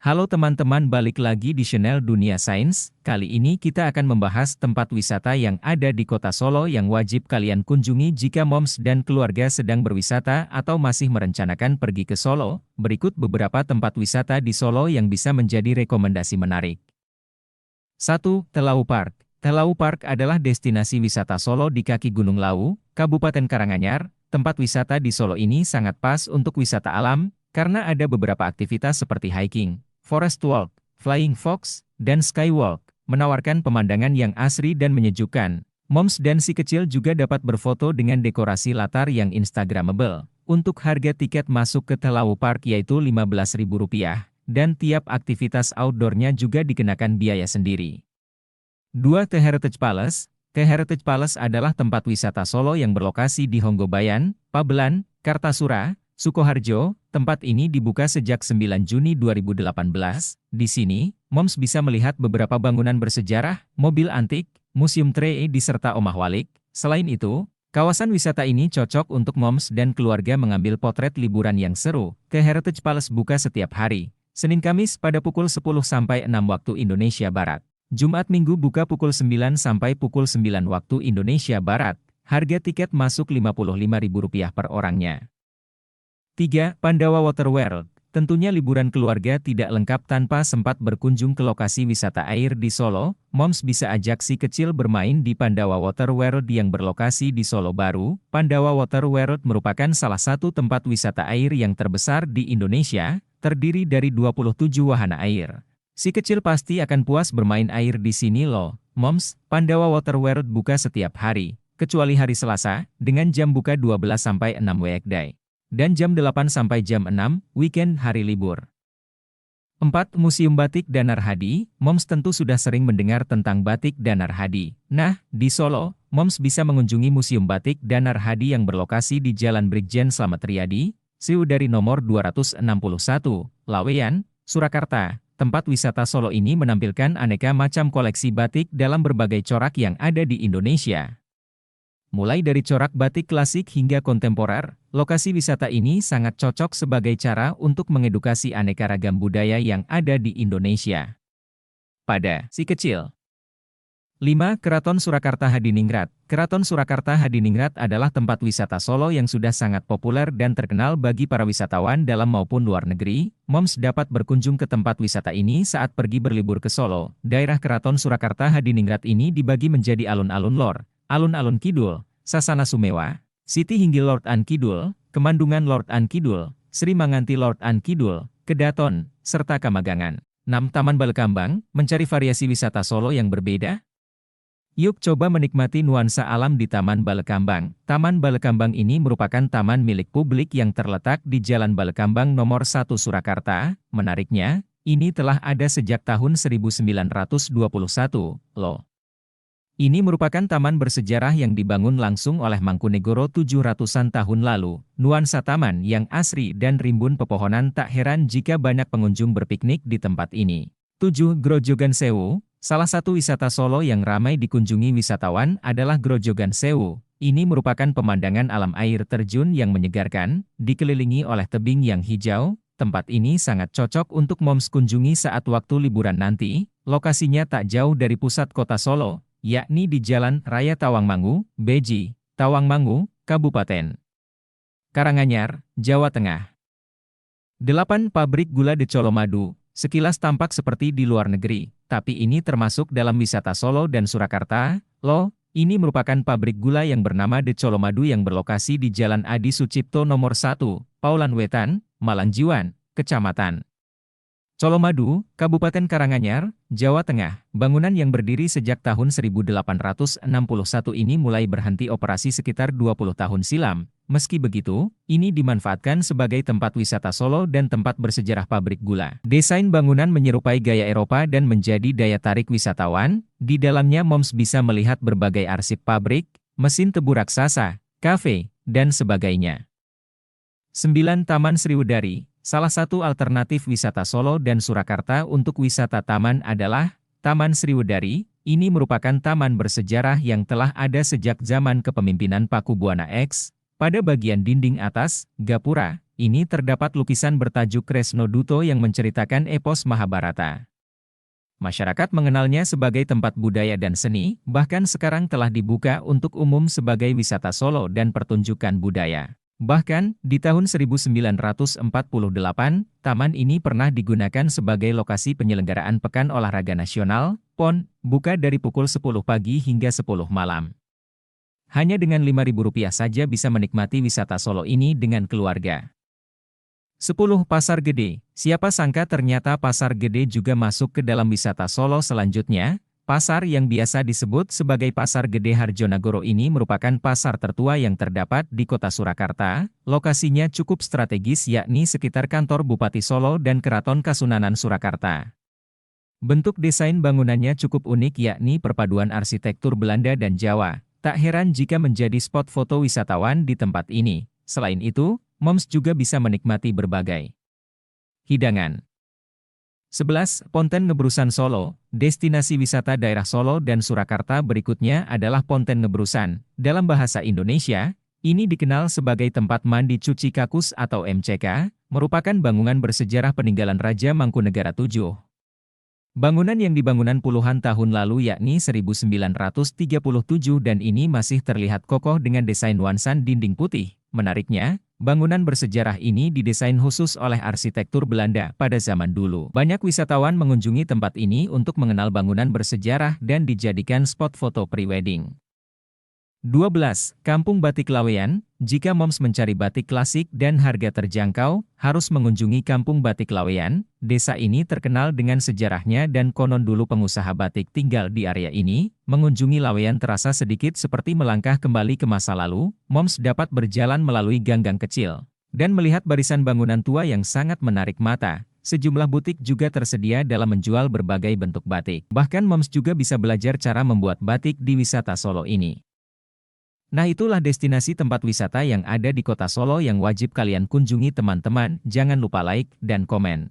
Halo teman-teman, balik lagi di channel Dunia Sains. Kali ini kita akan membahas tempat wisata yang ada di kota Solo yang wajib kalian kunjungi jika moms dan keluarga sedang berwisata atau masih merencanakan pergi ke Solo. Berikut beberapa tempat wisata di Solo yang bisa menjadi rekomendasi menarik. 1. Telau Park. Telau Park adalah destinasi wisata Solo di kaki Gunung Lawu, Kabupaten Karanganyar. Tempat wisata di Solo ini sangat pas untuk wisata alam, karena ada beberapa aktivitas seperti hiking, forest walk, flying fox, dan skywalk, menawarkan pemandangan yang asri dan menyejukkan. Moms dan si kecil juga dapat berfoto dengan dekorasi latar yang instagramable. Untuk harga tiket masuk ke Telau Park yaitu Rp15.000, dan tiap aktivitas outdoornya juga dikenakan biaya sendiri. 2. The Heritage Palace. The Heritage Palace adalah tempat wisata Solo yang berlokasi di Honggobayan, Pabelan, Kartasura, Sukoharjo. Tempat ini dibuka sejak 9 Juni 2018. Di sini, moms bisa melihat beberapa bangunan bersejarah, mobil antik, museum tree diserta omah walik. Selain itu, kawasan wisata ini cocok untuk moms dan keluarga mengambil potret liburan yang seru. The Heritage Palace buka setiap hari, Senin Kamis pada pukul 10 sampai 6 waktu Indonesia Barat. Jumat Minggu buka pukul 9 sampai pukul 9 waktu Indonesia Barat. Harga tiket masuk Rp55.000 per orangnya. 3. Pandawa Water World. Tentunya liburan keluarga tidak lengkap tanpa sempat berkunjung ke lokasi wisata air di Solo. Moms bisa ajak si kecil bermain di Pandawa Water World yang berlokasi di Solo Baru. Pandawa Water World merupakan salah satu tempat wisata air yang terbesar di Indonesia, terdiri dari 27 wahana air. Si kecil pasti akan puas bermain air di sini loh. Moms, Pandawa Water World buka setiap hari, kecuali hari Selasa, dengan jam buka 12 sampai 6 weekday. Dan jam 8 sampai jam 6, weekend hari libur. 4. Museum Batik Danar Hadi. Moms tentu sudah sering mendengar tentang Batik Danar Hadi. Nah, di Solo, moms bisa mengunjungi Museum Batik Danar Hadi yang berlokasi di Jalan Brigjen Slamet Riyadi, Sriwedari nomor 261, Laweyan, Surakarta. Tempat wisata Solo ini menampilkan aneka macam koleksi batik dalam berbagai corak yang ada di Indonesia. Mulai dari corak batik klasik hingga kontemporer, lokasi wisata ini sangat cocok sebagai cara untuk mengedukasi aneka ragam budaya yang ada di Indonesia. Pada si kecil. 5. Keraton Surakarta Hadiningrat. Keraton Surakarta Hadiningrat adalah tempat wisata Solo yang sudah sangat populer dan terkenal bagi para wisatawan dalam maupun luar negeri. Moms dapat berkunjung ke tempat wisata ini saat pergi berlibur ke Solo. Daerah Keraton Surakarta Hadiningrat ini dibagi menjadi alun-alun lor, alun-alun kidul, Sasana Sumewa, Siti Hinggil Lord An Kidul, Kemandungan Lord An Kidul, Sri Manganti Lord An Kidul, Kedaton, serta Kamagangan. 6. Taman Balekambang. Mencari variasi wisata Solo yang berbeda? Yuk coba menikmati nuansa alam di Taman Balekambang. Taman Balekambang ini merupakan taman milik publik yang terletak di Jalan Balekambang nomor 1 Surakarta. Menariknya, ini telah ada sejak tahun 1921, loh. Ini merupakan taman bersejarah yang dibangun langsung oleh Mangkunegoro 700-an tahun lalu. Nuansa taman yang asri dan rimbun pepohonan, tak heran jika banyak pengunjung berpiknik di tempat ini. 7. Grojogan Sewu. Salah satu wisata Solo yang ramai dikunjungi wisatawan adalah Grojogan Sewu. Ini merupakan pemandangan alam air terjun yang menyegarkan, dikelilingi oleh tebing yang hijau. Tempat ini sangat cocok untuk moms kunjungi saat waktu liburan nanti. Lokasinya tak jauh dari pusat kota Solo, yakni di Jalan Raya Tawangmangu, Beji, Tawangmangu, Kabupaten Karanganyar, Jawa Tengah. 8. Pabrik Gula de Colomadu. Sekilas tampak seperti di luar negeri, tapi ini termasuk dalam wisata Solo dan Surakarta, loh. Ini merupakan pabrik gula yang bernama De Colomadu yang berlokasi di Jalan Adi Sucipto nomor 1, Paulan Wetan, Malangjiwan, Kecamatan Colomadu, Kabupaten Karanganyar, Jawa Tengah. Bangunan yang berdiri sejak tahun 1861 ini mulai berhenti operasi sekitar 20 tahun silam. Meski begitu, ini dimanfaatkan sebagai tempat wisata Solo dan tempat bersejarah pabrik gula. Desain bangunan menyerupai gaya Eropa dan menjadi daya tarik wisatawan. Di dalamnya moms bisa melihat berbagai arsip pabrik, mesin tebu raksasa, kafe, dan sebagainya. 9. Taman Sriwedari. Salah satu alternatif wisata Solo dan Surakarta untuk wisata taman adalah Taman Sriwedari. Ini merupakan taman bersejarah yang telah ada sejak zaman kepemimpinan Paku Buwana X. Pada bagian dinding atas, gapura, ini terdapat lukisan bertajuk Kresno Duto yang menceritakan epos Mahabharata. Masyarakat mengenalnya sebagai tempat budaya dan seni, bahkan sekarang telah dibuka untuk umum sebagai wisata Solo dan pertunjukan budaya. Bahkan, di tahun 1948, taman ini pernah digunakan sebagai lokasi penyelenggaraan Pekan Olahraga Nasional, PON, buka dari pukul 10 pagi hingga 10 malam. Hanya dengan Rp5.000 saja bisa menikmati wisata Solo ini dengan keluarga. 10. Pasar Gede. Siapa sangka ternyata Pasar Gede juga masuk ke dalam wisata Solo selanjutnya. Pasar yang biasa disebut sebagai Pasar Gede Harjonagoro ini merupakan pasar tertua yang terdapat di kota Surakarta. Lokasinya cukup strategis yakni sekitar kantor Bupati Solo dan Keraton Kasunanan Surakarta. Bentuk desain bangunannya cukup unik yakni perpaduan arsitektur Belanda dan Jawa. Tak heran jika menjadi spot foto wisatawan di tempat ini. Selain itu, Moms juga bisa menikmati berbagai hidangan. 11. Ponten Ngebrusan Solo. Destinasi wisata daerah Solo dan Surakarta berikutnya adalah Ponten Ngebrusan. Dalam bahasa Indonesia, ini dikenal sebagai tempat mandi cuci kakus atau MCK, merupakan bangunan bersejarah peninggalan Raja Mangkunegara VII. Bangunan yang dibangun puluhan tahun lalu yakni 1937 dan ini masih terlihat kokoh dengan desain nuansa dinding putih. Menariknya, bangunan bersejarah ini didesain khusus oleh arsitektur Belanda pada zaman dulu. Banyak wisatawan mengunjungi tempat ini untuk mengenal bangunan bersejarah dan dijadikan spot foto pre-wedding. 12. Kampung Batik Laweyan. Jika Moms mencari batik klasik dan harga terjangkau, harus mengunjungi Kampung Batik Laweyan. Desa ini terkenal dengan sejarahnya dan konon dulu pengusaha batik tinggal di area ini. Mengunjungi Laweyan terasa sedikit seperti melangkah kembali ke masa lalu. Moms dapat berjalan melalui gang-gang kecil dan melihat barisan bangunan tua yang sangat menarik mata. Sejumlah butik juga tersedia dalam menjual berbagai bentuk batik. Bahkan Moms juga bisa belajar cara membuat batik di wisata Solo ini. Nah, itulah destinasi tempat wisata yang ada di kota Solo yang wajib kalian kunjungi teman-teman. Jangan lupa like dan komen.